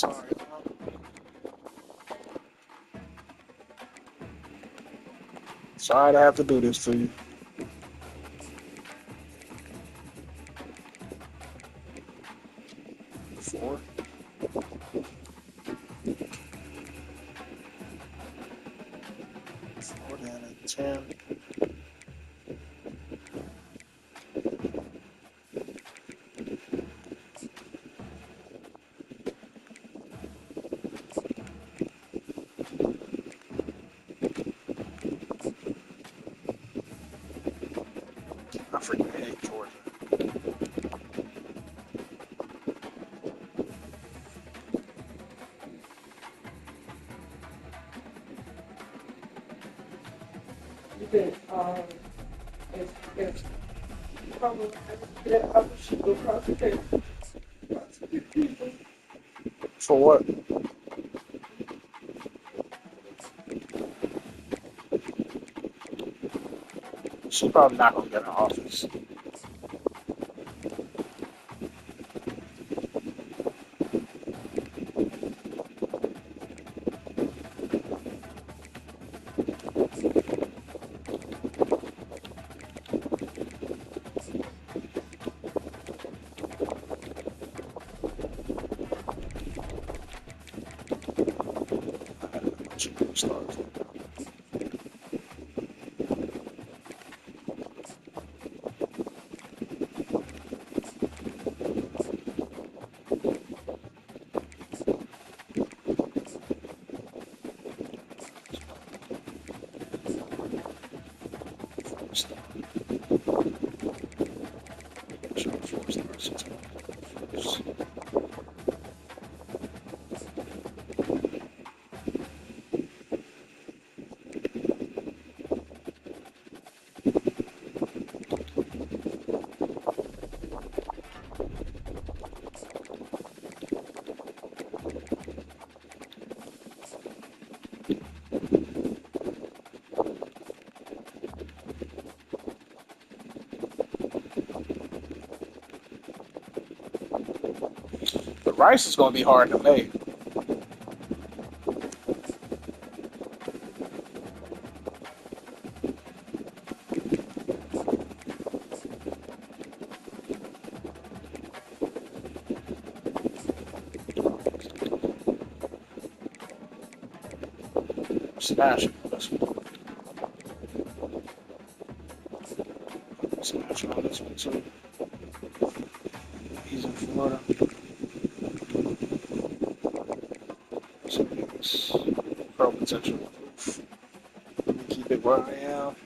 sorry. Sorry to have to do this to you. Four. Four down at 10. I freaking hate Georgia. You think if Kamala get up, she go prosecute people. For what? She probably not gonna get in office. She gonna start. The rice is gonna be hard to make. Smash it. Smash on this one too. He's in Florida. So it's pro potential. Keep it where I am.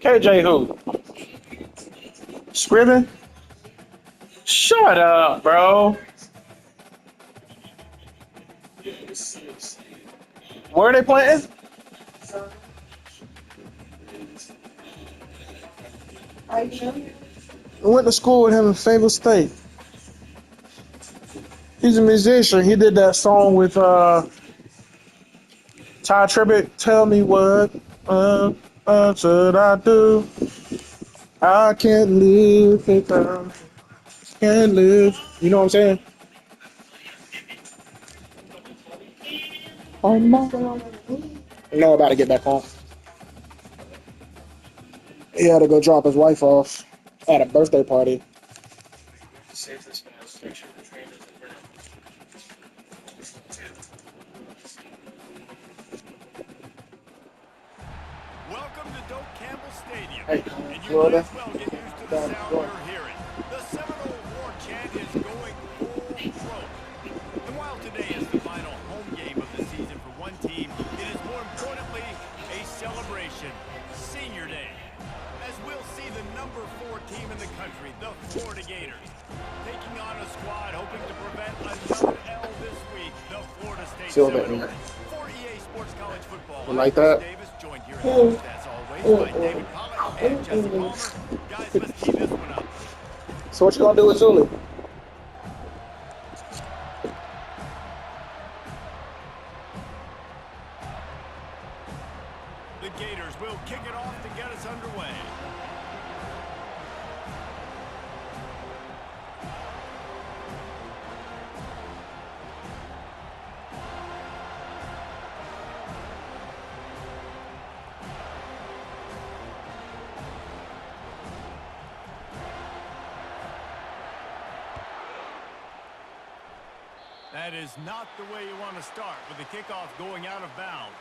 KJ who? Scriven? Shut up, bro. Where are they playing? So, I know. I went to school with him in Fayetteville State. He's a musician. He did that song with Ty Tribbett. Tell me what should I do? I can't live without. Can't live. You know what I'm saying? Oh my. No, about to get back home. He had to go drop his wife off at a birthday party. Welcome to Doak Campbell Stadium, Hey, and you Florida. might as well get used to the sound you're hearing. The Seminole War chant is going full throat. And while today is the final home game of the season for one team, it is more importantly a celebration, Senior Day, as we'll see the number 4 team in the country, the Florida Gators, taking on a squad hoping to prevent another L this week, the Florida State Seminoles. For EA Sports College Football, You like I'm Chris that? Davis, joined here in the booth, as always, by David Pollack and Jesse Palmer. Guys, let's tee this one up. So what you gonna do with Zuli? The Gators will kick it off to get us underway. That is not the way you want to start with the kickoff going out of bounds.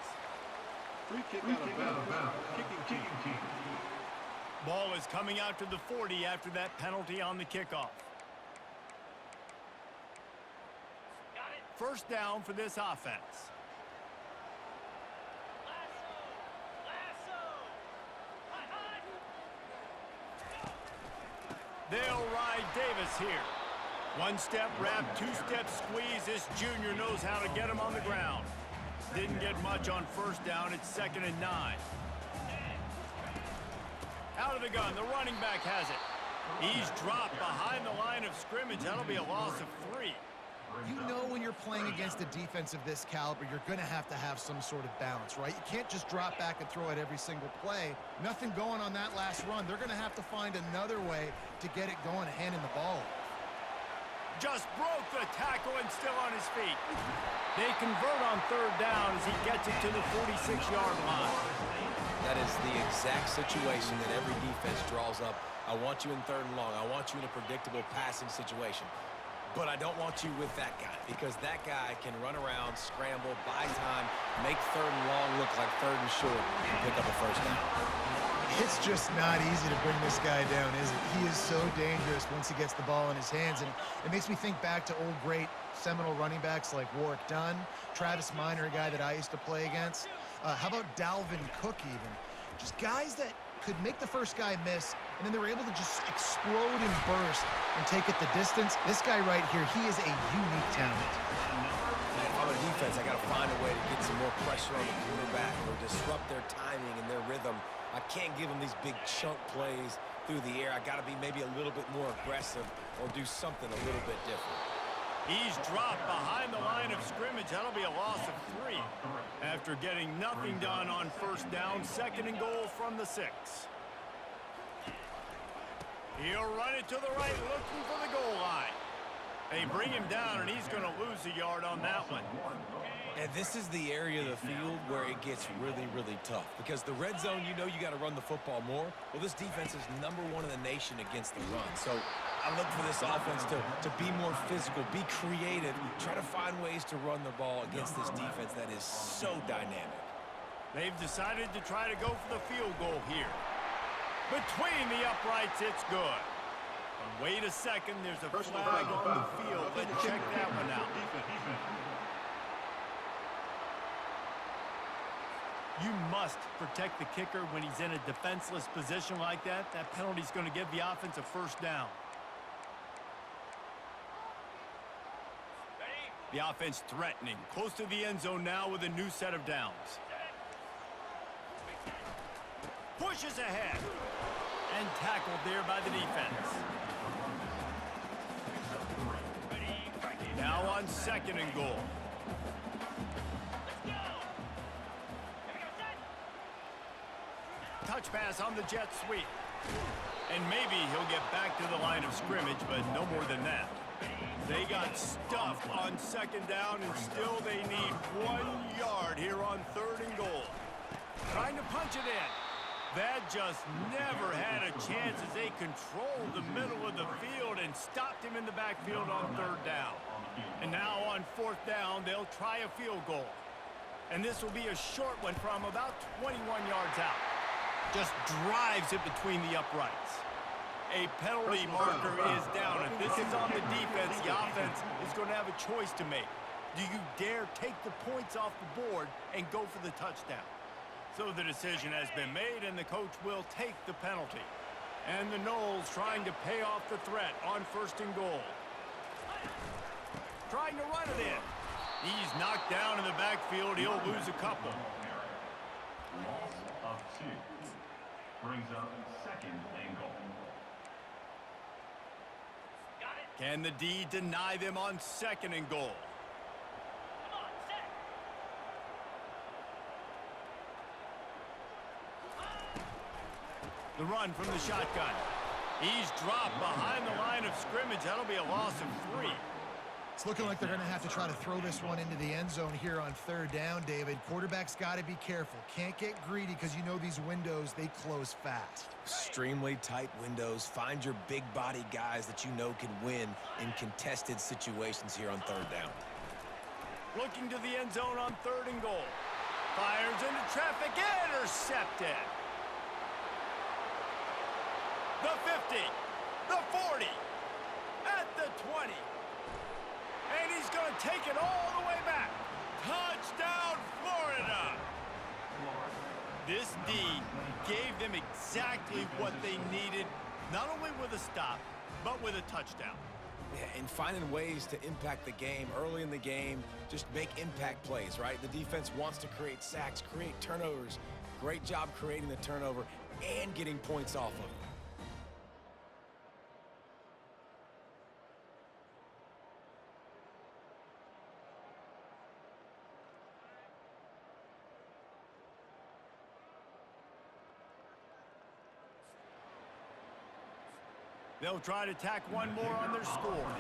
Free kick out of bounds. Kicking team. Ball is coming out to the 40 after that penalty on the kickoff. First down for this offense. They'll ride Davis here. One step wrap, two-step squeeze. This junior knows how to get him on the ground. Didn't get much on first down. It's 2nd and 9. Out of the gun, the running back has it. He's dropped behind the line of scrimmage. That'll be a loss of 3. You know when you're playing against a defense of this caliber, you're going to have some sort of balance, right? You can't just drop back and throw it every single play. Nothing going on that last run. They're going to have to find another way to get it going, handing the ball. Just broke the tackle and still on his feet. They convert on 3rd down as he gets it to the 46-yard line. That is the exact situation that every defense draws up. I want you in 3rd and long. I want you in a predictable passing situation. But I don't want you with that guy, because that guy can run around, scramble, buy time, make 3rd and long look like 3rd and short, and pick up a first down. It's just not easy to bring this guy down, is it? He is so dangerous once he gets the ball in his hands, and it makes me think back to old great Seminole running backs like Warwick Dunn, Travis Minor, a guy that I used to play against. How about Dalvin Cook even? Just guys that could make the first guy miss, and then they were able to just explode and burst and take it the distance. This guy right here, he is a unique talent. Man, if I'm a defense, I got to find a way to get some more pressure on the quarterback or disrupt their timing and their rhythm. I can't give them these big chunk plays through the air. I got to be maybe a little bit more aggressive or do something a little bit different. He's dropped behind the line of scrimmage. That'll be a loss of 3. After getting nothing done on first down, 2nd and goal from the 6. He'll run it to the right, looking for the goal line. They bring him down, and he's going to lose a yard on that one. And this is the area of the field where it gets really, really tough. Because the red zone, you know you got to run the football more. Well, this defense is #1 in the nation against the run. So I look for this offense to be more physical, be creative, try to find ways to run the ball against this defense that is so dynamic. They've decided to try to go for the field goal here. Between the uprights, it's good. But wait a second, there's a flag on the field. Let's check that one out. You must protect the kicker when he's in a defenseless position like that. That penalty's going to give the offense a first down. The offense threatening, close to the end zone now with a new set of downs. Pushes ahead and tackled there by the defense. Now on 2nd and goal. Touch pass on the jet sweep. And maybe he'll get back to the line of scrimmage, but no more than that. They got stuffed on 2nd down, and still they need 1 yard here on 3rd and goal. Trying to punch it in. That just never had a chance as they controlled the middle of the field and stopped him in the backfield on 3rd down. And now on 4th down, they'll try a field goal. And this will be a short one from about 21 yards out. Just drives it between the uprights. A penalty marker is down. If this is on the defense, the offense is going to have a choice to make. Do you dare take the points off the board and go for the touchdown? So the decision has been made, and the coach will take the penalty. And the Noles trying to pay off the threat on 1st and goal. Trying to run it in. He's knocked down in the backfield. He'll lose a couple. Loss of 2. Brings up 2nd and goal. Can the D deny them on 2nd and goal? The run from the shotgun. He's dropped behind the line of scrimmage. That'll be a loss of 3. It's looking like they're going to have to try to throw this one into the end zone here on 3rd down, David. Quarterback's got to be careful. Can't get greedy because you know these windows, they close fast. Extremely tight windows. Find your big body guys that you know can win in contested situations here on 3rd down. Looking to the end zone on 3rd and goal. Fires into traffic. Intercepted. The 50. The 40. At the 20. And he's going to take it all the way back. Touchdown, Florida. This D gave them exactly what they needed, not only with a stop, but with a touchdown. Yeah, and finding ways to impact the game early in the game, just make impact plays, right? The defense wants to create sacks, create turnovers. Great job creating the turnover and getting points off of it. They'll try to tack one more on their score.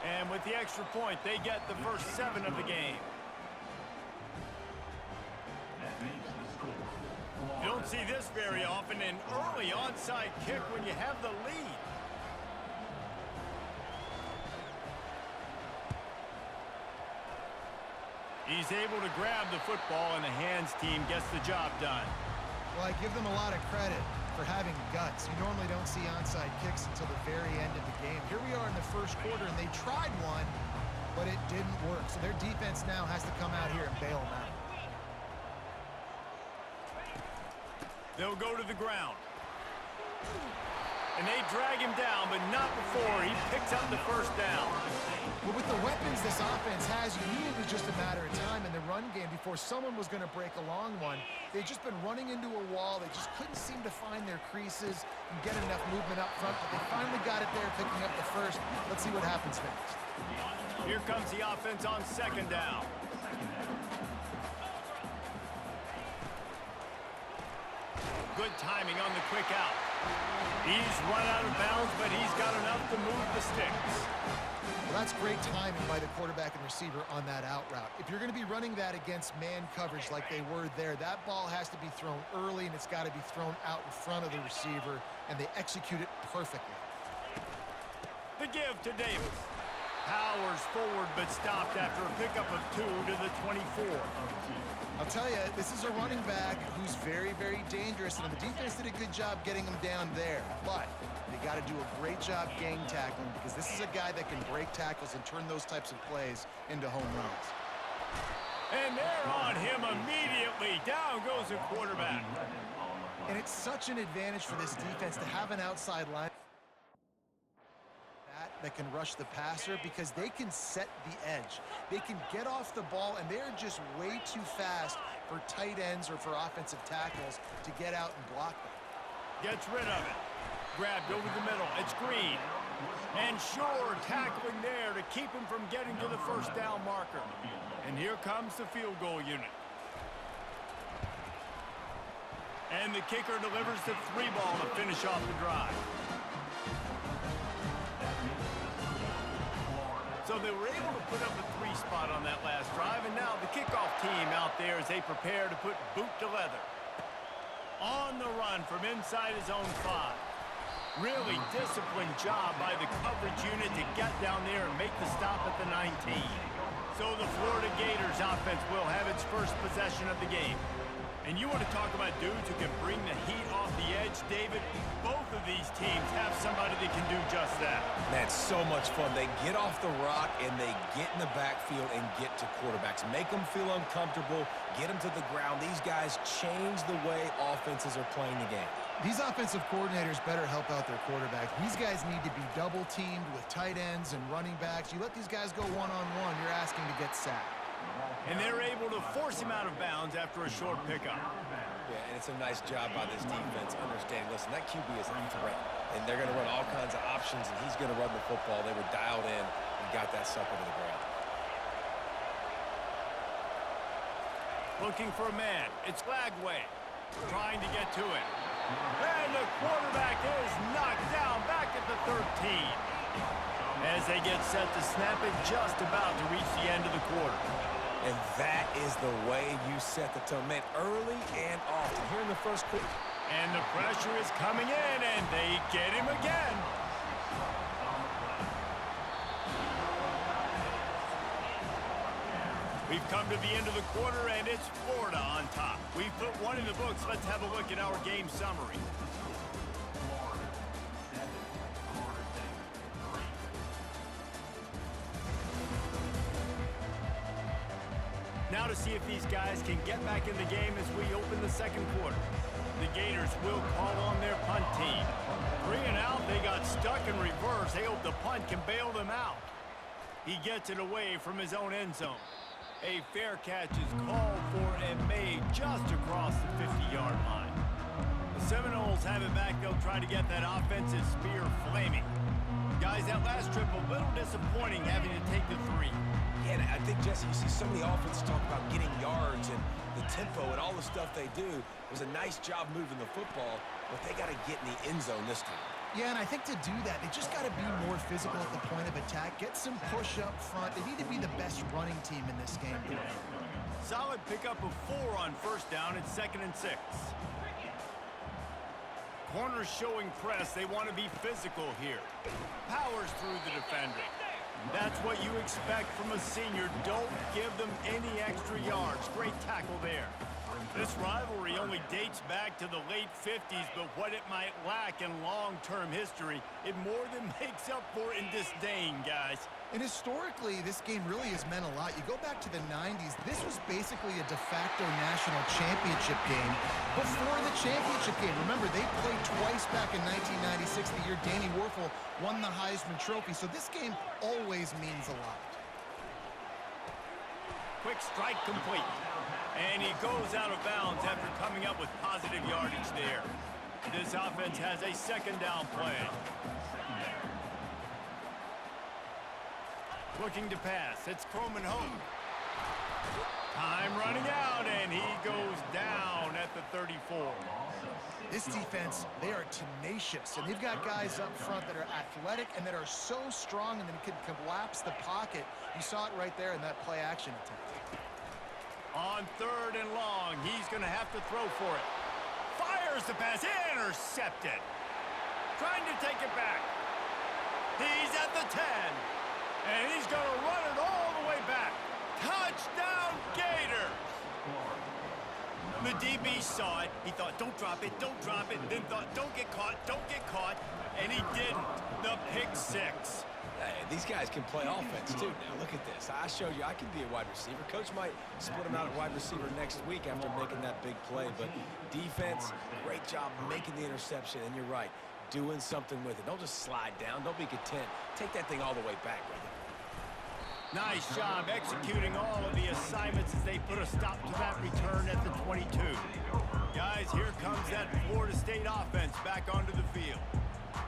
And with the extra point, they get the first 7 of the game. You don't see this very often, an early onside kick when you have the lead. He's able to grab the football, and the hands team gets the job done. Well, I give them a lot of credit for having guts. You normally don't see onside kicks until the very end of the game. Here we are in the 1st quarter, and they tried one, but it didn't work. So their defense now has to come out here and bail them out. They'll go to the ground. And they drag him down, but not before he picks up the first down. But with the weapons this offense has, you knew it was just a matter of time in the run game before someone was going to break a long one. They've just been running into a wall. They just couldn't seem to find their creases and get enough movement up front, but they finally got it there, picking up the first. Let's see what happens next. Here comes the offense on 2nd down. Good timing on the quick out. He's run out of bounds, but he's got enough to move the sticks. Well, that's great timing by the quarterback and receiver on that out route. If you're going to be running that against man coverage like they were there, that ball has to be thrown early, and it's got to be thrown out in front of the receiver, and they execute it perfectly. The give to Davis. Powers forward, but stopped after a pickup of 2 to the 24. I'll tell you, this is a running back who's very, very dangerous, and the defense did a good job getting him down there. But they got to do a great job gang tackling, because this is a guy that can break tackles and turn those types of plays into home runs. And they're on him immediately. Down goes the quarterback. And it's such an advantage for this defense to have an outside line that can rush the passer, because they can set the edge. They can get off the ball, and they're just way too fast for tight ends or for offensive tackles to get out and block them. Gets rid of it. Grabbed over the middle. It's Green. And Shore tackling there to keep him from getting to the first down marker. And here comes the field goal unit. And the kicker delivers the 3 ball to finish off the drive. So they were able to put up a 3 spot on that last drive, and now the kickoff team out there as they prepare to put boot to leather. On the run from inside his own 5. Really disciplined job by the coverage unit to get down there and make the stop at the 19. So the Florida Gators offense will have its first possession of the game. And you want to talk about dudes who can bring the heat off the edge, David? Both of these teams have somebody that can do just that. Man, it's so much fun. They get off the rock and they get in the backfield and get to quarterbacks. Make them feel uncomfortable, get them to the ground. These guys change the way offenses are playing the game. These offensive coordinators better help out their quarterbacks. These guys need to be double-teamed with tight ends and running backs. You let these guys go one-on-one, you're asking to get sacked. And they're able to force him out of bounds after a short pickup. Yeah, and it's a nice job by this defense. Understand, listen, that QB is a threat. And they're going to run all kinds of options, and he's going to run the football. They were dialed in and got that sucker to the ground. Looking for a man. It's Lagway trying to get to it. And the quarterback is knocked down back at the 13. As they get set to snap it, just about to reach the end of the quarter. And that is the way you set the tone, man, early and often. Here in the first quarter. And the pressure is coming in, and they get him again. We've come to the end of the quarter, and it's Florida on top. We've put 1 in the books. Let's have a look at our game summary. Now to see if these guys can get back in the game as we open the second quarter. The Gators will call on their punt team. 3 and out, they got stuck in reverse. They hope the punt can bail them out. He gets it away from his own end zone. A fair catch is called for and made just across the 50-yard line. The Seminoles have it back. They'll try to get that offensive spear flaming. Guys, that last trip a little disappointing having to take the 3. Yeah, and I think, Jesse, you see so many offenses talk about getting yards and the tempo and all the stuff they do. It was a nice job moving the football, but they got to get in the end zone this time. Yeah, and I think to do that, they just got to be more physical at the point of attack, get some push up front. They need to be the best running team in this game. Solid pickup of 4 on first down. It's 2nd and 6. Corners showing press. They want to be physical here. Powers through the defender. That's what you expect from a senior. Don't give them any extra yards. Great tackle there. This rivalry only dates back to the late 50s, but what it might lack in long-term history, it more than makes up for in disdain, guys. And historically, this game really has meant a lot. You go back to the 90s, this was basically a de facto national championship game before the championship game. Remember, they played twice back in 1996, the year Danny Werfel won the Heisman Trophy. So this game always means a lot. Quick strike complete. And he goes out of bounds after coming up with positive yardage there. This offense has a 2nd down play. Looking to pass. It's Croman home. Time running out, and he goes down at the 34. This defense, they are tenacious, and they've got guys up front that are athletic and that are so strong and then can collapse the pocket. You saw it right there in that play-action attempt. On 3rd and long, he's going to have to throw for it. Fires the pass, intercepted. Trying to take it back. He's at the 10, and he's going to run it all the way back. Touchdown, Gator! The DB saw it. He thought, don't drop it, then thought, don't get caught, and he didn't. The pick 6. Hey, these guys can play offense, too. Now, look at this. I showed you I can be a wide receiver. Coach might split him out at wide receiver next week after making that big play. But defense, great job making the interception. And you're right, doing something with it. Don't just slide down. Don't be content. Take that thing all the way back, brother. Nice job executing all of the assignments as they put a stop to that return at the 22. Guys, here comes that Florida State offense back onto the field.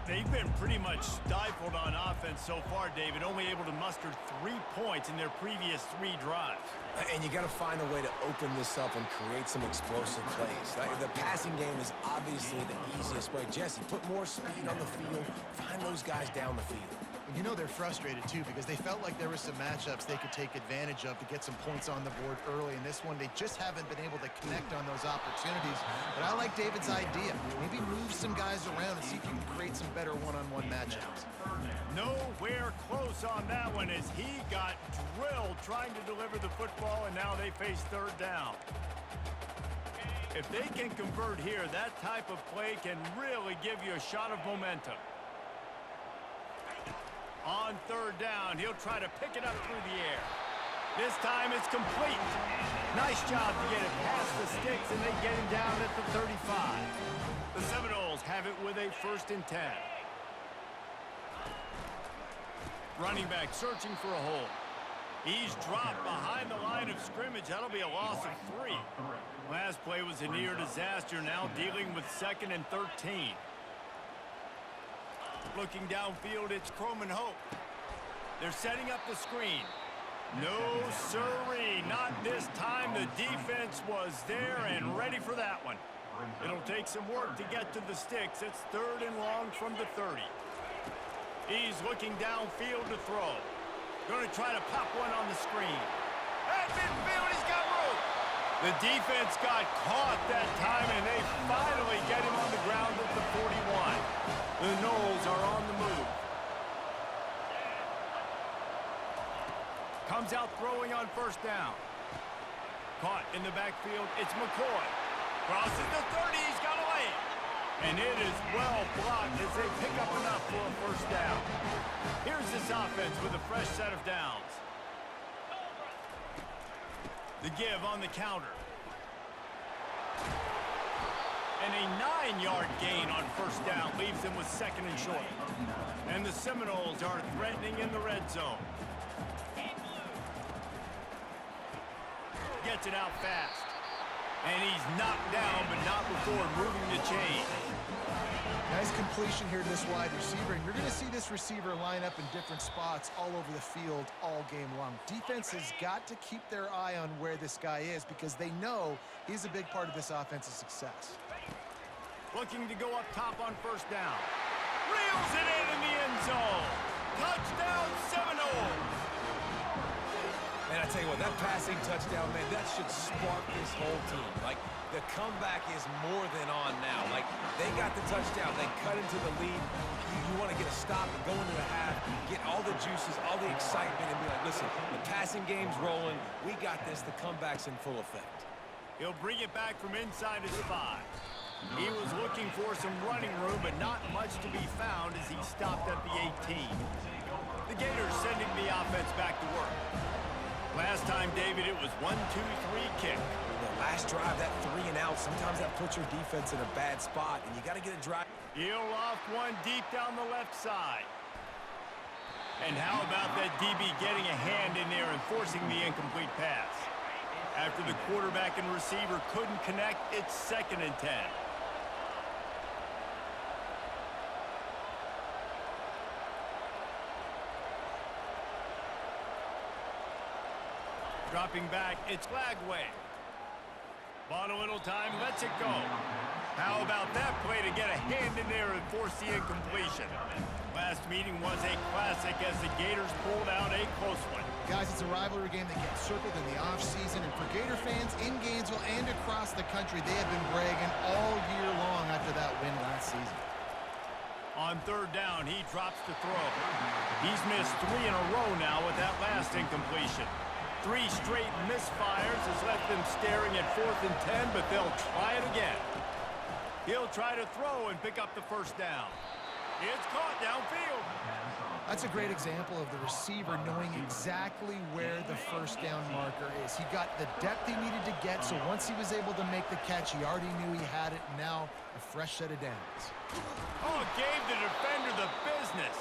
They've been pretty much stifled on offense so far, David, only able to muster 3 points in their previous 3 drives. And you got to find a way to open this up and create some explosive plays. The passing game is obviously the easiest way. Jesse, put more speed on the field. Find those guys down the field. You know they're frustrated, too, because they felt like there were some matchups they could take advantage of to get some points on the board early. In this one, they just haven't been able to connect on those opportunities. But I like David's idea. Maybe move some guys around and see if you can create some better one-on-one matchups. Nowhere close on that one as he got drilled trying to deliver the football, and now they face 3rd down. If they can convert here, that type of play can really give you a shot of momentum. On 3rd down, he'll try to pick it up through the air. This time it's complete. Nice job to get it past the sticks, and they get him down at the 35. The Seminoles have it with a 1st and 10. Running back searching for a hole. He's dropped behind the line of scrimmage. That'll be a loss of 3. Last play was a near disaster, now dealing with 2nd and 13. Looking downfield, it's Croman Hope. They're setting up the screen. No, sirree, not this time. The defense was there and ready for that one. It'll take some work to get to the sticks. It's 3rd and long from the 30. He's looking downfield to throw. Going to try to pop one on the screen. At midfield, he's got room. The defense got caught that time, and they finally get him on the ground at the 41. The Noles are on the move. Comes out throwing on 1st down. Caught in the backfield, it's McCoy. Crosses the 30, he's got away. And it is well blocked as they pick up enough for a 1st down. Here's this offense with a fresh set of downs. The give on the counter. And a 9-yard gain on 1st down leaves them with 2nd and short. And the Seminoles are threatening in the red zone. Gets it out fast. And he's knocked down, but not before moving the chain. Nice completion here to this wide receiver, and you're going to see this receiver line up in different spots all over the field all game long. Defense has got to keep their eye on where this guy is because they know he's a big part of this offense's success. Looking to go up top on 1st down. Reels it in the end zone. Touchdown, Seminoles. And I tell you what, that passing touchdown, man, that should spark this whole team. Like, the comeback is more than on now. Like, they got the touchdown. They cut into the lead. You want to get a stop and go into the half, get all the juices, all the excitement, and be like, listen, the passing game's rolling. We got this. The comeback's in full effect. He'll bring it back from inside his 5. He was looking for some running room, but not much to be found as he stopped at the 18. The Gators sending the offense back to work. Last time, David, it was 1-2-3 kick. The last drive, that 3 and out, sometimes that puts your defense in a bad spot, and you got to get a drive. He'll off one deep down the left side. And how about that DB getting a hand in there and forcing the incomplete pass? After the quarterback and receiver couldn't connect, it's 2nd and 10. Stepping back, it's Lagway. Bought a little time, lets it go. How about that play to get a hand in there and force the incompletion? Last meeting was a classic as the Gators pulled out a close one. Guys, it's a rivalry game that gets circled in the offseason, and for Gator fans in Gainesville and across the country, they have been bragging all year long after that win last season. On third down, he drops to throw. He's missed 3 in a row now with that last incompletion. 3 straight misfires has left them staring at 4th and 10, but they'll try it again. He'll try to throw and pick up the first down. It's caught downfield. That's a great example of the receiver knowing exactly where the first down marker is. He got the depth he needed to get, so once he was able to make the catch, he already knew he had it. Now, a fresh set of downs. Oh, gave the defender the business.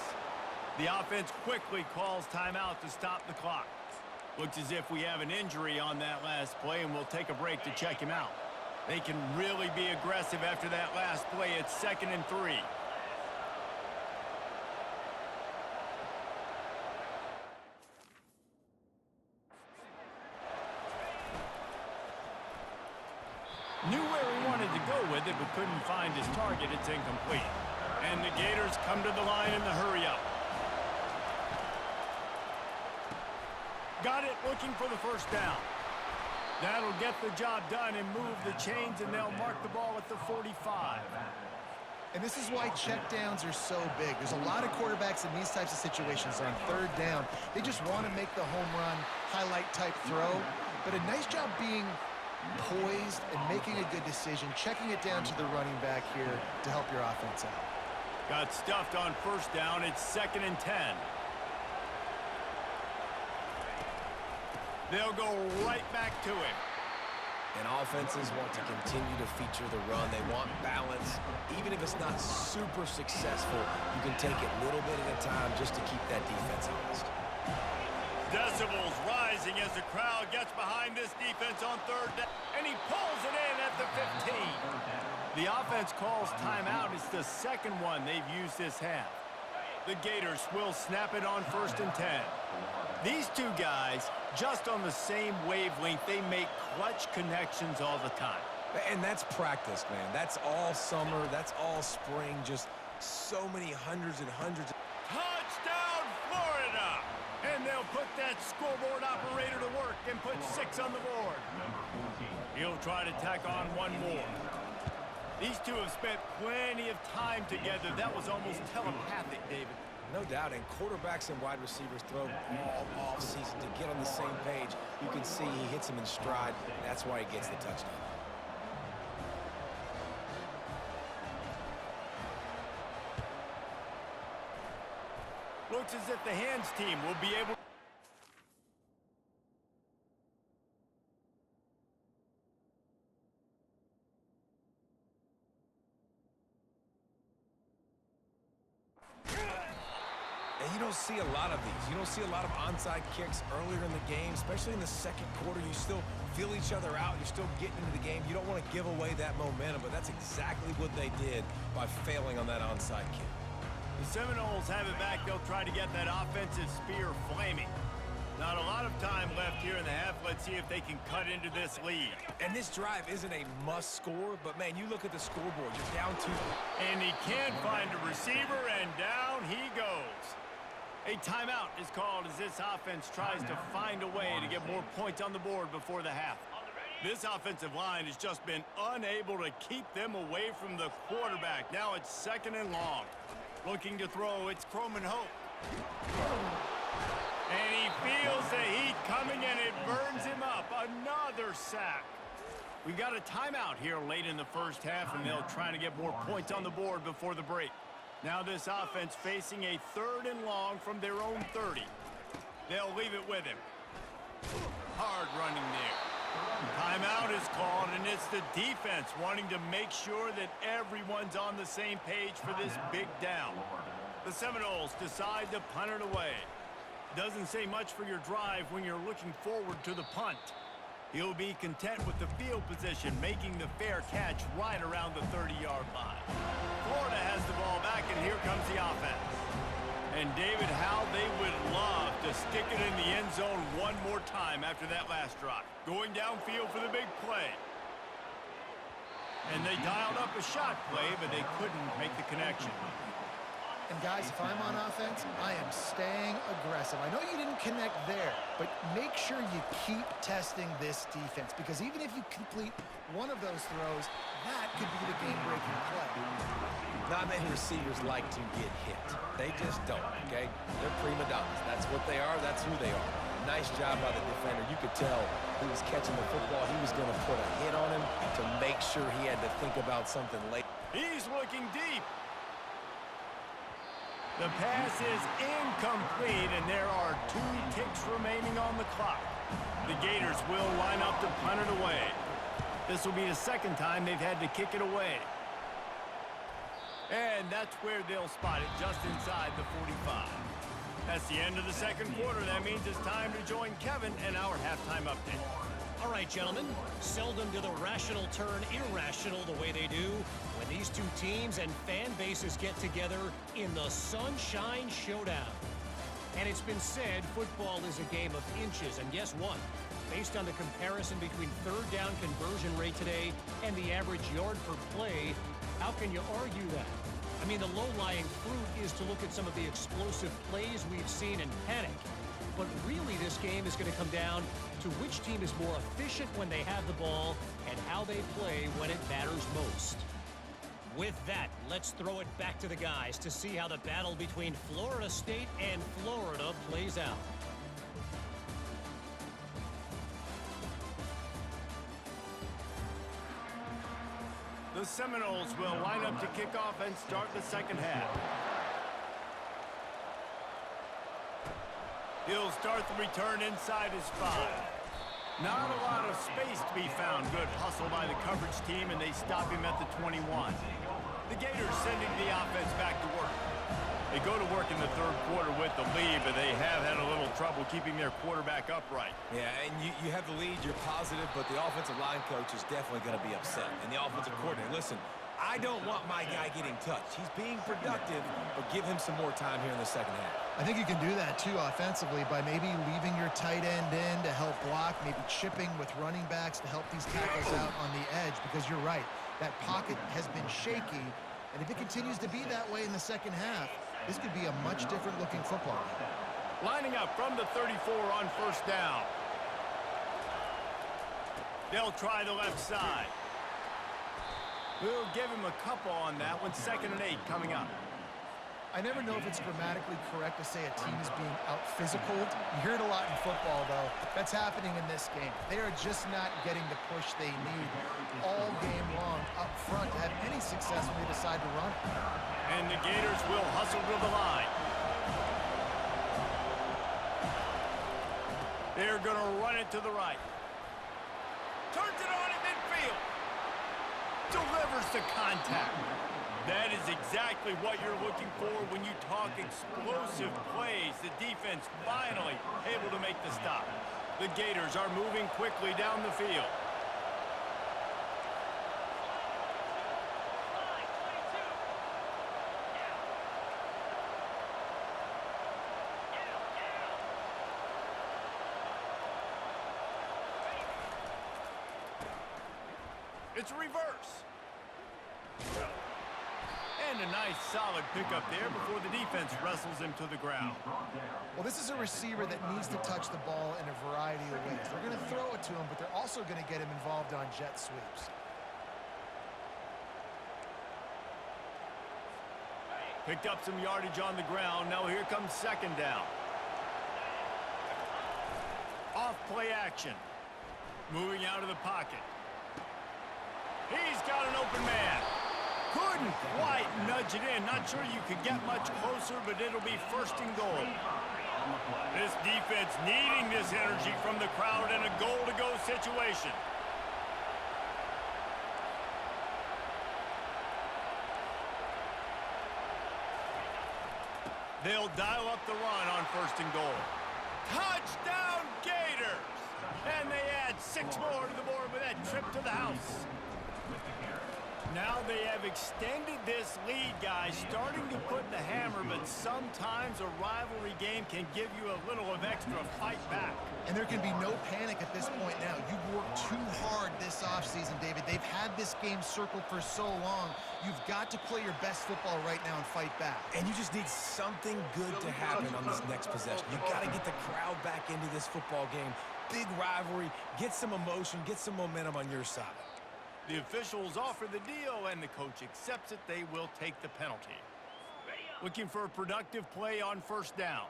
The offense quickly calls timeout to stop the clock. Looks as if we have an injury on that last play, and we'll take a break to check him out. They can really be aggressive after that last play. It's 2nd and 3. Knew where he wanted to go with it, but couldn't find his target. It's incomplete. And the Gators come to the line in the hurry-up. Got it, looking for the first down. That'll get the job done and move the chains, and they'll mark the ball at the 45. And this is why checkdowns are so big. There's a lot of quarterbacks in these types of situations on third down. They just want to make the home run, highlight-type throw. But a nice job being poised and making a good decision, checking it down to the running back here to help your offense out. Got stuffed on first down. It's 2nd and 10. They'll go right back to him. And offenses want to continue to feature the run. They want balance. Even if it's not super successful, you can take it little bit at a time just to keep that defense honest. Decibels rising as the crowd gets behind this defense on third down, and he pulls it in at the 15. The offense calls timeout. It's the second one they've used this half. The Gators will snap it on 1st and 10. These two guys, just on the same wavelength, they make clutch connections all the time. And that's practice, man. That's all summer. That's all spring. Just so many hundreds and hundreds. Touchdown, Florida! And they'll put that scoreboard operator to work and put 6 on the board. He'll try to tack on one more. These two have spent plenty of time together. That was almost telepathic, David. No doubt, and quarterbacks and wide receivers throw all off-season to get on the same page. You can see he hits him in stride. That's why he gets the touchdown. Looks as if the hands team will be able. And you don't see a lot of these. You don't see a lot of onside kicks earlier in the game, especially in the second quarter. You still feel each other out. You're still getting into the game. You don't want to give away that momentum, but that's exactly what they did by failing on that onside kick. The Seminoles have it back. They'll try to get that offensive spear flaming. Not a lot of time left here in the half. Let's see if they can cut into this lead. And this drive isn't a must score, but man, you look at the scoreboard. You're down 2. And he can't find a receiver, and down he goes. A timeout is called as this offense tries to find a way to get more points on the board before the half. This offensive line has just been unable to keep them away from the quarterback. Now it's 2nd and long. Looking to throw, it's Croman Hope. And he feels the heat coming, and it burns him up. Another sack. We've got a timeout here late in the first half, and they'll try to get more points on the board before the break. Now this offense facing a 3rd and long from their own 30. They'll leave it with him. Hard running there. Timeout is called, and it's the defense wanting to make sure that everyone's on the same page for this big down. The Seminoles decide to punt it away. Doesn't say much for your drive when you're looking forward to the punt. He'll be content with the field position, making the fair catch right around the 30-yard line. Florida has the ball back, and here comes the offense. And David, how they would love to stick it in the end zone one more time after that last drive. Going downfield for the big play. And they dialed up a shot play, but they couldn't make the connection. And guys, if I'm on offense, I am staying aggressive. I know you didn't connect there, but make sure you keep testing this defense, because even if you complete one of those throws, that could be the game-breaking play. Not many receivers like to get hit. They just don't, okay? They're prima donnas. That's what they are. That's who they are. Nice job by the defender. You could tell he was catching the football. He was going to put a hit on him to make sure he had to think about something late. He's looking deep. The pass is incomplete, and there are 2 ticks remaining on the clock. The Gators will line up to punt it away. This will be the second time they've had to kick it away. And that's where they'll spot it, just inside the 45. That's the end of the second quarter. That means it's time to join Kevin and our halftime update. All right, gentlemen, seldom do the rational turn irrational the way they do when these two teams and fan bases get together in the Sunshine Showdown. And it's been said football is a game of inches, and guess what? Based on the comparison between third down conversion rate today and the average yard per play, how can you argue that? I mean, the low-lying fruit is to look at some of the explosive plays we've seen and panic. But really, this game is going to come down to which team is more efficient when they have the ball and how they play when it matters most. With that, let's throw it back to the guys to see how the battle between Florida State and Florida plays out. The Seminoles will line up to kick off and start the second half. He'll start the return inside his 5. Not a lot of space to be found. Good hustle by the coverage team, and they stop him at the 21. The Gators sending the offense back to work. They go to work in the third quarter with the lead, but they have had a little trouble keeping their quarterback upright. Yeah, and you have the lead, you're positive, but the offensive line coach is definitely going to be upset. And the offensive coordinator, listen, I don't want my guy getting touched. He's being productive, but give him some more time here in the second half. I think you can do that, too, offensively, by maybe leaving your tight end in to help block, maybe chipping with running backs to help these tackles out on the edge, because you're right, that pocket has been shaky, and if it continues to be that way in the second half, this could be a much different-looking football game. Lining up from the 34 on first down. They'll try the left side. We'll give him a couple on that one. 2nd and 8 coming up. I never know if it's grammatically correct to say a team is being out-physicaled. You hear it a lot in football, though. That's happening in this game. They are just not getting the push they need all game long up front to have any success when they decide to run it. And the Gators will hustle to the line. They're going to run it to the right. Turns it on in midfield. Delivers the contact. That is exactly what you're looking for when you talk explosive plays. The defense finally able to make the stop. The Gators are moving quickly down the field. It's a reverse. And a nice solid pickup there before the defense wrestles him to the ground. Well, this is a receiver that needs to touch the ball in a variety of ways. They're going to throw it to him, but they're also going to get him involved on jet sweeps. Picked up some yardage on the ground. Now here comes 2nd down. Off play action. Moving out of the pocket. He's got an open man. Couldn't quite nudge it in. Not sure you could get much closer, but it'll be 1st and goal. This defense needing this energy from the crowd in a goal-to-go situation. They'll dial up the run on 1st and goal. Touchdown, Gators! And they add 6 more to the board with that trip to the house. Now they have extended this lead, guys, starting to put the hammer, but sometimes a rivalry game can give you a little of extra fight back. And there can be no panic at this point now. You've worked too hard this offseason, David. They've had this game circled for so long. You've got to play your best football right now and fight back. And you just need something good to happen on this next possession. You got to get the crowd back into this football game. Big rivalry, get some emotion, get some momentum on your side. The officials offer the deal, and the coach accepts it. They will take the penalty. Looking for a productive play on first down.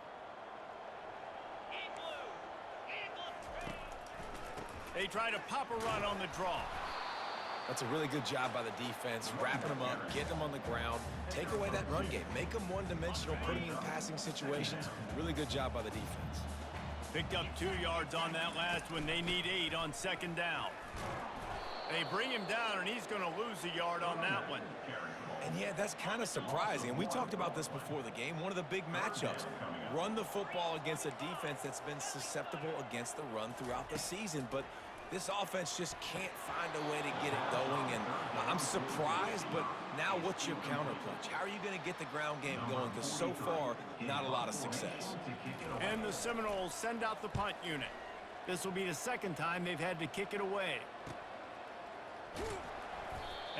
They try to pop a run on the draw. That's a really good job by the defense, wrapping them up, getting them on the ground, take away that run game, make them one-dimensional, putting in passing situations. Really good job by the defense. Picked up 2 yards on that last one. They need 8 on second down. They bring him down, and he's going to lose a yard on that one. And yeah, that's kind of surprising. And we talked about this before the game. One of the big matchups. Run the football against a defense that's been susceptible against the run throughout the season. But this offense just can't find a way to get it going. And I'm surprised, but now what's your counterpunch? How are you going to get the ground game going? Because so far, not a lot of success. And the Seminoles send out the punt unit. This will be the second time they've had to kick it away.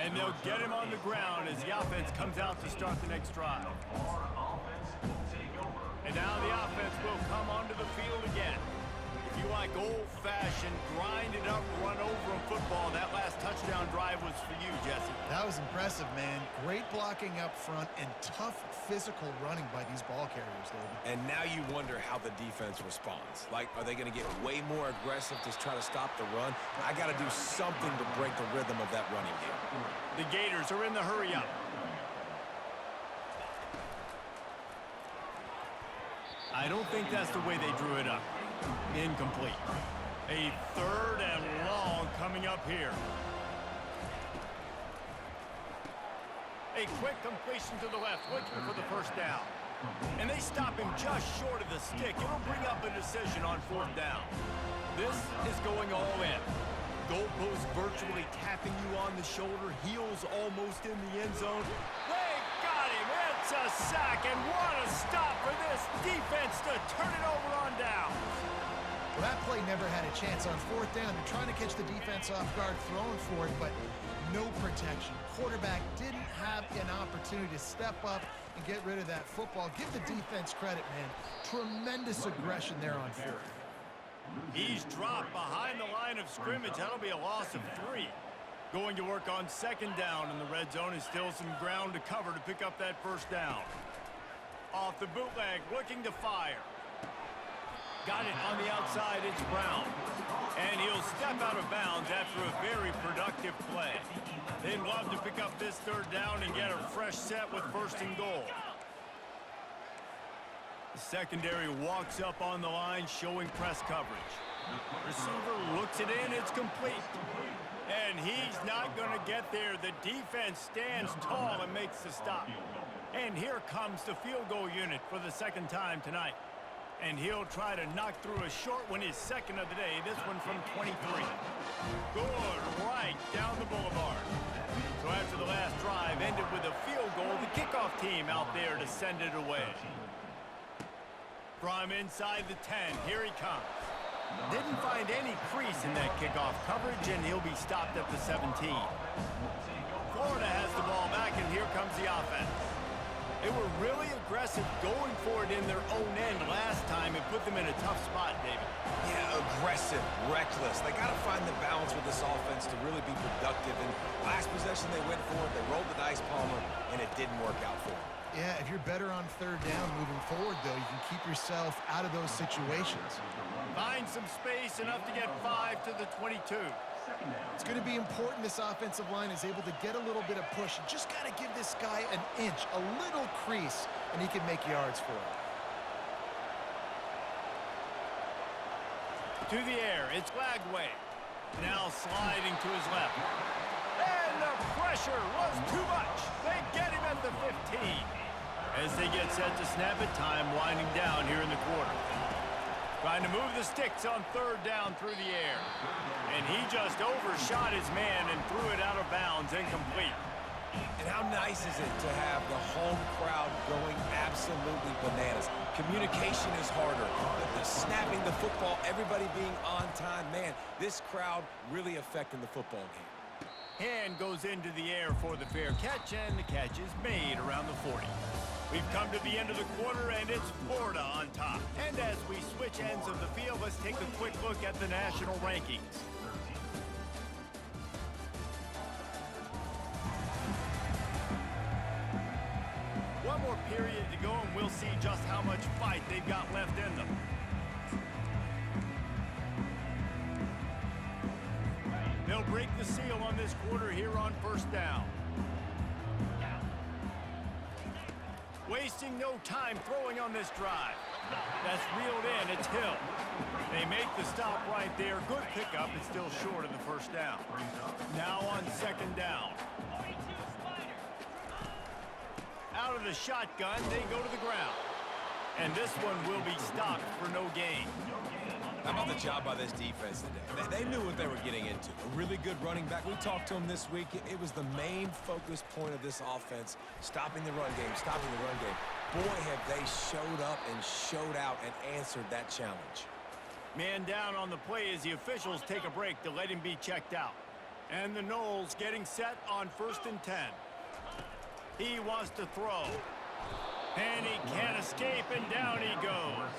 And they'll get him on the ground as the offense comes out to start the next drive. And now the offense will come onto the field again. If you like old-fashioned, grind-it-up, run-over football, that last touchdown drive was for you, Jesse. That was impressive, man. Great blocking up front and tough physical running by these ball carriers, David. And now you wonder how the defense responds. Like, are they going to get way more aggressive to try to stop the run? I got to do something to break the rhythm of that running game. The Gators are in the hurry-up. I don't think that's the way they drew it up. Incomplete. A 3rd and long coming up here. A quick completion to the left, looking for the first down. And they stop him just short of the stick. It'll bring up a decision on 4th down. This is going all in. Goalpost virtually tapping you on the shoulder. Heels almost in the end zone. They got him. It's a sack. And what a stop for this defense to turn it over on down. Well, that play never had a chance on 4th down. They're trying to catch the defense off guard, throwing for it, but no protection. Quarterback didn't have an opportunity to step up and get rid of that football. Give the defense credit, man. Tremendous aggression there on 4th. He's dropped behind the line of scrimmage. That'll be a loss of 3. Going to work on second down in the red zone is still some ground to cover to pick up that first down. Off the bootleg, looking to fire. Got it on the outside, it's Brown. And he'll step out of bounds after a very productive play. They'd love to pick up this 3rd down and get a fresh set with 1st and goal. The secondary walks up on the line, showing press coverage. Receiver looks it in, it's complete. And he's not going to get there. The defense stands tall and makes the stop. And here comes the field goal unit for the 2nd time tonight. And he'll try to knock through a short one, his 2nd of the day, this one from 23. Good, right down the boulevard. So after the last drive ended with a field goal, the kickoff team out there to send it away. From inside the 10, here he comes. Didn't find any crease in that kickoff coverage, and he'll be stopped at the 17. Florida has the ball back, and here comes the offense. They were really aggressive going for it in their own end last time. It put them in a tough spot, David. Yeah, aggressive, reckless. They got to find the balance with this offense to really be productive. And last possession they went for it, they rolled the dice, Palmer, and it didn't work out for them. Yeah, if you're better on 3rd down moving forward, though, you can keep yourself out of those situations. Find some space, enough to get 5 to the 22. It's going to be important this offensive line is able to get a little bit of push. You just got to give this guy an inch, a little crease, and he can make yards for it. To the air, it's Lagway. Now sliding to his left. And the pressure was too much. They get him at the 15. As they get set to snap it, time winding down here in the quarter. Trying to move the sticks on third down through the air. And he just overshot his man and threw it out of bounds, incomplete. And how nice is it to have the home crowd going absolutely bananas? Communication is harder. The snapping the football, everybody being on time. Man, this crowd really affecting the football game. Hand goes into the air for the fair catch, and the catch is made around the 40. We've come to the end of the quarter, and it's Florida on top. And as we switch ends of the field, let's take a quick look at the national rankings. One more period to go, and we'll see just how much fight they've got left in them. They'll break the seal on this quarter here on first down. Wasting no time throwing on this drive. That's reeled in. It's Hill. They make the stop right there. Good pickup. It's still short of the first down. Now on second down. Out of the shotgun, they go to the ground. And this one will be stopped for no gain. How about the job by this defense today? They knew what they were getting into. A really good running back. We talked to him this week. It was the main focus point of this offense, stopping the run game, stopping the run game. Boy, have they showed up and showed out and answered that challenge. Man down on the play as the officials take a break to let him be checked out. And the Noles getting set on 1st and 10. He wants to throw. And he can't escape, and down he goes.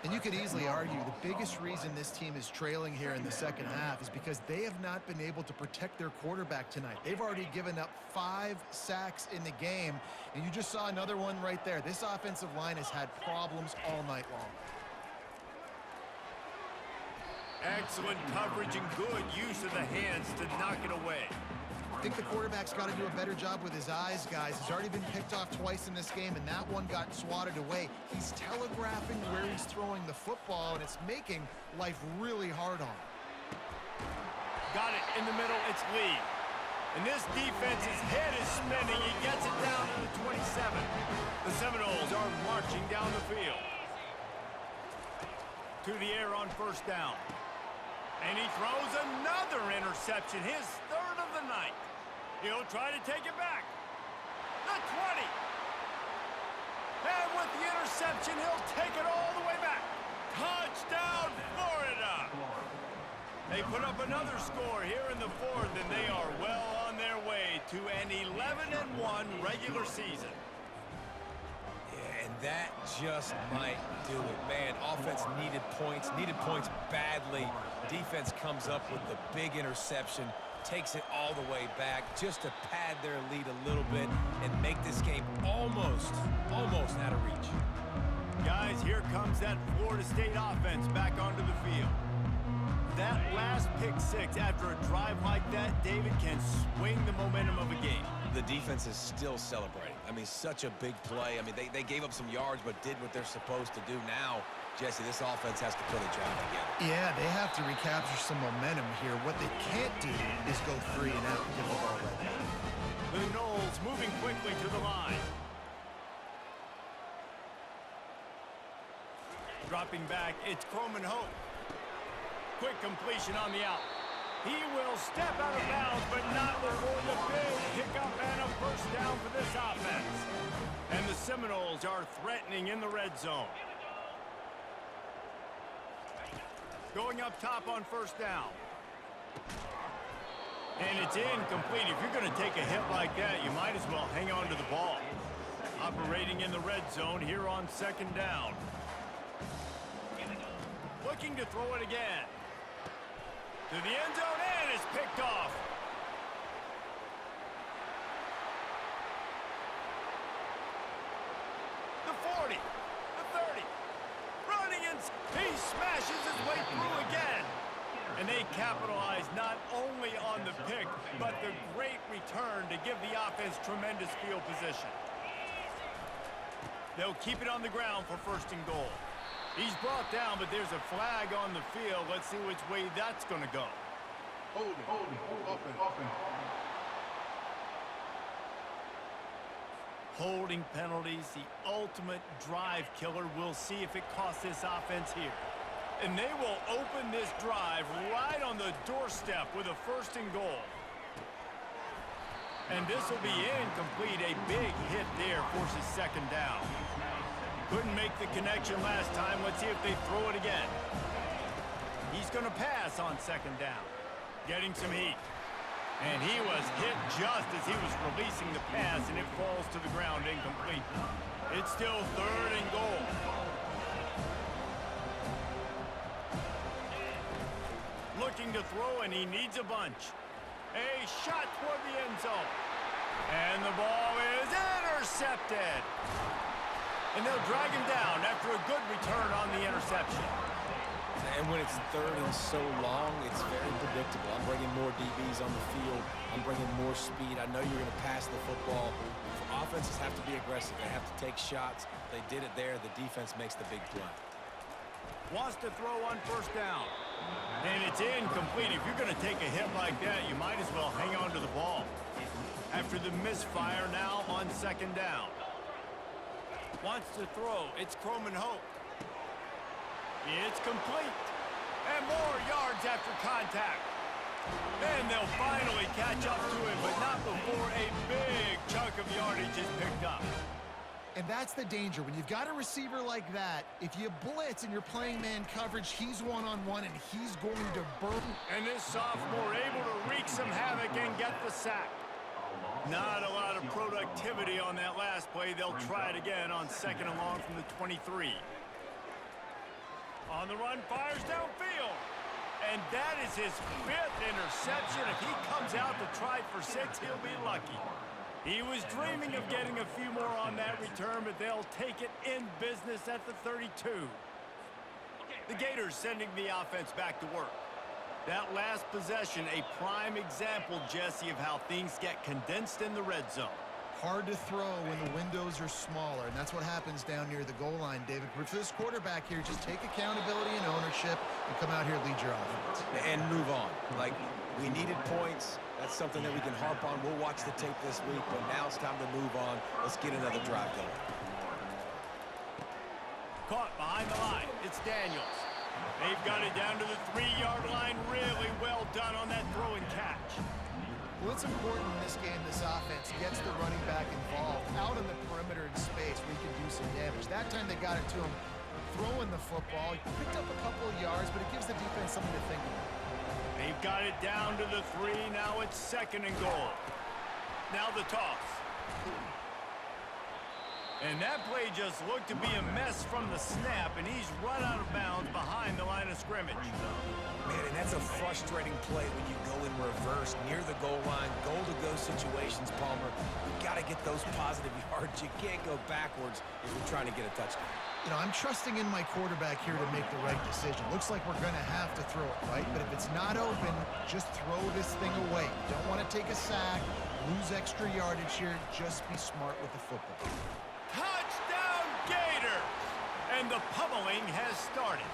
And you could easily argue the biggest reason this team is trailing here in the second half is because they have not been able to protect their quarterback tonight. They've already given up 5 sacks in the game, and you just saw another one right there. This offensive line has had problems all night long. Excellent coverage and good use of the hands to knock it away. I think the quarterback's got to do a better job with his eyes, guys. He's already been picked off twice in this game, and that one got swatted away. He's telegraphing where he's throwing the football, and it's making life really hard on him. Got it in the middle. It's Lee. And this defense's head is spinning. He gets it down to the 27. The Seminoles are marching down the field. To the air on first down. And he throws another interception, his 3rd of the night. He'll try to take it back. The 20. And with the interception, he'll take it all the way back. Touchdown, Florida! They put up another score here in the 4th, and they are well on their way to an 11-1 regular season. And that just might do it. Man, offense needed points badly. Defense comes up with the big interception, takes it all the way back just to pad their lead a little bit and make this game almost out of reach. Guys, here comes that Florida State offense back onto the field. That last pick 6 after a drive like that, David, can swing the momentum of a game. The defense is still celebrating. I mean, such a big play. I mean, they gave up some yards but did what they're supposed to do. Now, Jesse, this offense has to put a job together. Yeah, they have to recapture some momentum here. What they can't do is go 3 and out and give the ball right back. The Noles moving quickly to the line. Dropping back, it's Croman Hope. Quick completion on the out. He will step out of bounds, but not before the big pickup and a first down for this offense. And the Seminoles are threatening in the red zone. Going up top on first down. And it's incomplete. If you're going to take a hit like that, you might as well hang on to the ball. Operating in the red zone here on second down. Looking to throw it again. To the end zone, and it's picked off. The 40, the 30, running in, he smashes his way through again. And they capitalize not only on the pick, but the great return to give the offense tremendous field position. They'll keep it on the ground for 1st and goal. He's brought down, but there's a flag on the field. Let's see which way that's going to go. Hold it. Holding penalties, the ultimate drive killer. We'll see if it costs this offense here. And they will open this drive right on the doorstep with a 1st and goal. And this will be incomplete. A big hit there forces 2nd down. Couldn't make the connection last time. Let's see if they throw it again. He's going to pass on 2nd down. Getting some heat. And he was hit just as he was releasing the pass, and it falls to the ground incomplete. It's still 3rd and goal. Looking to throw, and he needs a bunch. A shot toward the end zone. And the ball is intercepted. And they'll drag him down after a good return on the interception. And when it's 3rd and so long, it's very predictable. I'm bringing more DBs on the field. I'm bringing more speed. I know you're going to pass the football. Offenses have to be aggressive. They have to take shots. They did it there. The defense makes the big play. Wants to throw on 1st down. And it's incomplete. If you're going to take a hit like that, you might as well hang on to the ball. After the misfire, now on 2nd down. Wants to throw. It's Croman Hope. It's complete. And more yards after contact. And they'll finally catch up to him, but not before a big chunk of yardage is picked up. And that's the danger. When you've got a receiver like that, if you blitz and you're playing man coverage, he's one-on-one and he's going to burn. And this sophomore able to wreak some havoc and get the sack. Not a lot of productivity on that last play. They'll try it again on 2nd and long from the 23. On the run, fires downfield. And that is his 5th interception. If he comes out to try for 6, he'll be lucky. He was dreaming of getting a few more on that return, but they'll take it in business at the 32. The Gators sending the offense back to work. That last possession, a prime example, Jesse, of how things get condensed in the red zone. Hard to throw when the windows are smaller, and that's what happens down near the goal line, David. But for this quarterback here, just take accountability and ownership and come out here and lead your offense. And move on. Like, we needed points. That's something that we can harp on. We'll watch the tape this week, but now it's time to move on. Let's get another drive going. Caught behind the line. It's Daniels. They've got it down to the 3-yard line. Really well done on that throw and catch. Well, it's important in this game, this offense gets the running back involved out on the perimeter in space where he can do some damage. That time they got it to him throwing the football. He picked up a couple of yards, but it gives the defense something to think about. They've got it down to the 3. Now it's 2nd and goal. Now the toss. And that play just looked to be a mess from the snap, and he's run out of bounds behind the line of scrimmage. Man, and that's a frustrating play when you go in reverse near the goal line, goal-to-go situations, Palmer. You've got to get those positive yards. You can't go backwards if you're trying to get a touchdown. You know, I'm trusting in my quarterback here to make the right decision. Looks like we're going to have to throw it, right? But if it's not open, just throw this thing away. You don't want to take a sack, lose extra yardage here. Just be smart with the football. Touchdown, Gators! And the pummeling has started.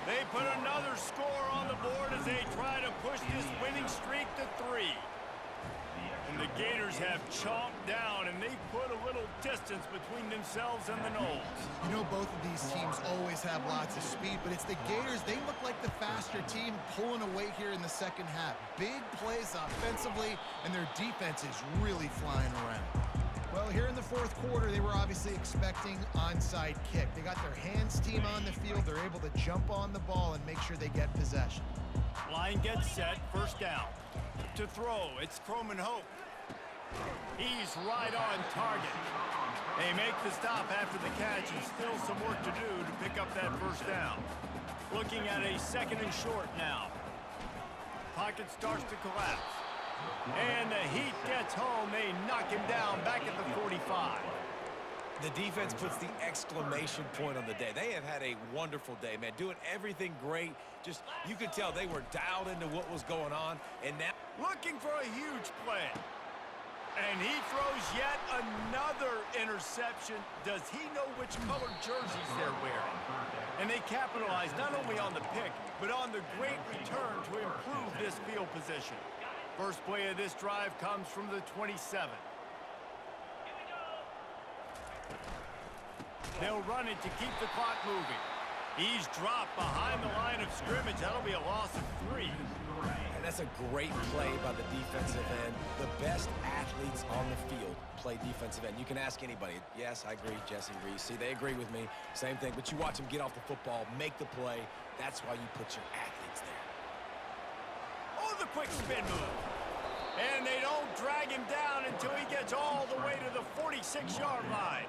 They put another score on the board as they try to push this winning streak to 3. And the Gators have chomped down, and they've put a little distance between themselves and the Noles. You know, both of these teams always have lots of speed, but it's the Gators. They look like the faster team pulling away here in the second half. Big plays offensively, and their defense is really flying around. Well, here in the fourth quarter, they were obviously expecting onside kick. They got their hands team on the field. They're able to jump on the ball and make sure they get possession. Line gets set, 1st down. To throw, it's Croman Hope. He's right on target. They make the stop after the catch, and still some work to do to pick up that 1st down. Looking at a 2nd and short now. Pocket starts to collapse. And the heat gets home. They knock him down back at the 45. The defense puts the exclamation point on the day. They have had a wonderful day, man. Doing everything great. Just, you could tell they were dialed into what was going on. And now, looking for a huge play. And he throws yet another interception. Does he know which colored jerseys they're wearing? And they capitalize not only on the pick, but on the great return to improve this field position. First play of this drive comes from the 27. They'll run it to keep the clock moving. He's dropped behind the line of scrimmage. That'll be a loss of 3. And that's a great play by the defensive end. The best athletes on the field play defensive end. You can ask anybody. Yes, I agree, Jesse Reese. See, they agree with me. Same thing. But you watch them get off the football, make the play. That's why you put your athletes there. Oh, the quick spin move. And they don't drag him down until he gets all the way to the 46-yard line.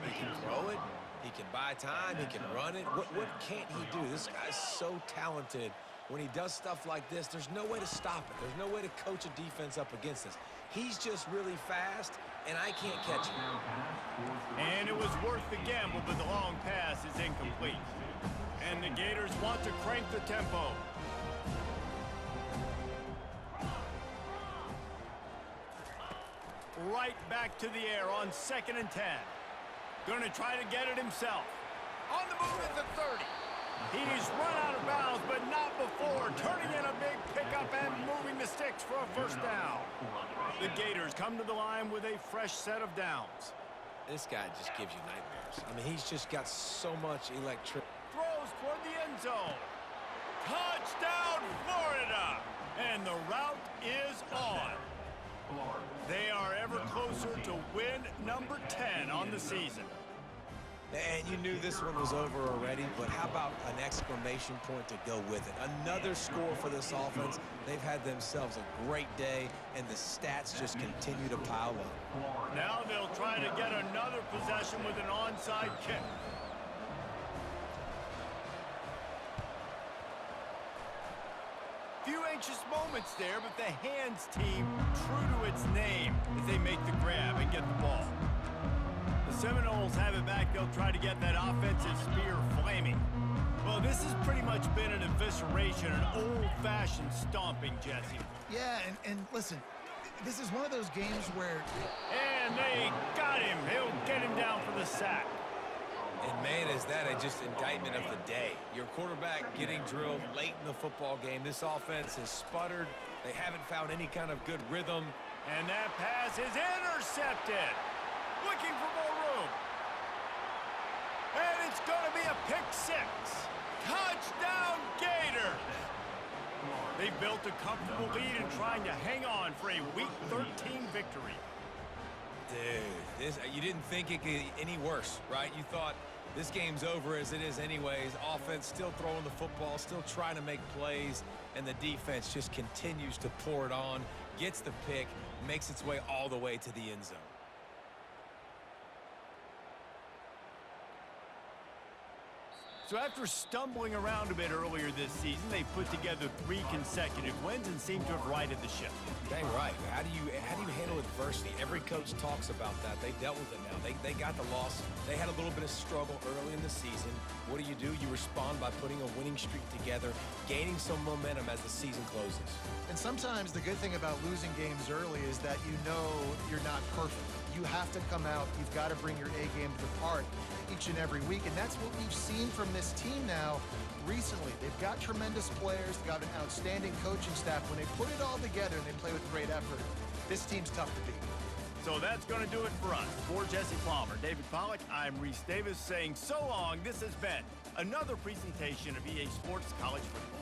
He can throw it. He can buy time. He can run it. What can't he do? This guy's so talented. When he does stuff like this, there's no way to stop it. There's no way to coach a defense up against this. He's just really fast, and I can't catch him. And it was worth the gamble, but the long pass is incomplete. And the Gators want to crank the tempo. Right back to the air on 2nd and 10. Going to try to get it himself. On the move at the 30. He's run out of bounds, but not before turning in a big pickup and moving the sticks for a first down. The Gators come to the line with a fresh set of downs. This guy just gives you nightmares. I mean, he's just got so much electricity. Throws toward the end zone. Touchdown, Florida! And the route is on. They are ever closer to win number 10 on the season. And you knew this one was over already, but how about an exclamation point to go with it? Another score for this offense. They've had themselves a great day, and the stats just continue to pile up. Now they'll try to get another possession with an onside kick. Few anxious moments there, but the hands team true to its name as they make the grab and get the ball. The Seminoles have it back. They'll try to get that offensive spear flaming. Well, this has pretty much been an evisceration, an old-fashioned stomping, Jesse. Yeah, and listen, this is one of those games where... And they got him. He'll get him down for the sack. And, man, is that just indictment of the day. Your quarterback getting drilled late in the football game. This offense has sputtered. They haven't found any kind of good rhythm. And that pass is intercepted. Looking for more room. And it's going to be a pick 6. Touchdown, Gators. They've built a comfortable lead and trying to hang on for a Week 13 victory. Dude, you didn't think it could get any worse, right? You thought this game's over as it is anyways. Offense still throwing the football, still trying to make plays, and the defense just continues to pour it on, gets the pick, makes its way all the way to the end zone. So after stumbling around a bit earlier this season, they put together 3 consecutive wins and seem to have righted the ship. Dang right. How do you handle adversity? Every coach talks about that. They dealt with it now. They got the loss. They had a little bit of struggle early in the season. What do? You respond by putting a winning streak together, gaining some momentum as the season closes. And sometimes the good thing about losing games early is that you know you're not perfect. You have to come out. You've got to bring your A game to the part each and every week, and that's what we've seen from this team now recently. They've got tremendous players, they've got an outstanding coaching staff. When they put it all together and they play with great effort, this team's tough to beat. So that's going to do it for us. For Jesse Palmer, David Pollack, I'm Reese Davis saying so long. This has been another presentation of EA Sports College Football.